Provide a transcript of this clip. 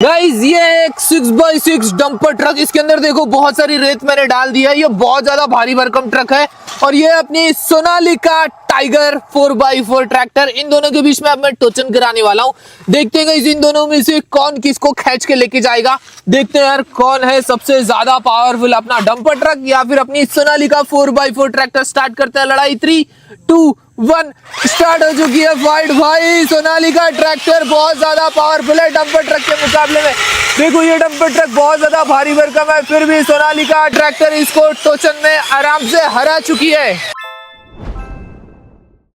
Guys ये एक 6x6 dumper truck. इसके अंदर देखो बहुत सारी रेत मैंने डाल दी है। ये बहुत ज्यादा भारी भरकम ट्रक है और ये अपनी सोनालिका टाइगर 4x4 ट्रैक्टर। इन दोनों के बीच में अब मैं टोचन कराने वाला हूँ। देखते हैं गाइस इन दोनों में से कौन किसको खींच के लेके जाएगा। देखते हैं यार कौन है सबसे ज्यादा पावरफुल, अपना डंपर ट्रक या फिर अपनी सोनालिका 4x4 ट्रैक्टर। स्टार्ट करते हैं लड़ाई। 3, 2, 1 स्टार्ट हो चुकी है फाइट। भाई सोनालिका ट्रैक्टर बहुत ज्यादा पावरफुल है डंपर ट्रक के मुकाबले में। देखो ये डंपर ट्रक बहुत ज्यादा भारी भरकम है, फिर भी सोनालिका ट्रैक्टर इसको टोचन में आराम से हरा चुकी है।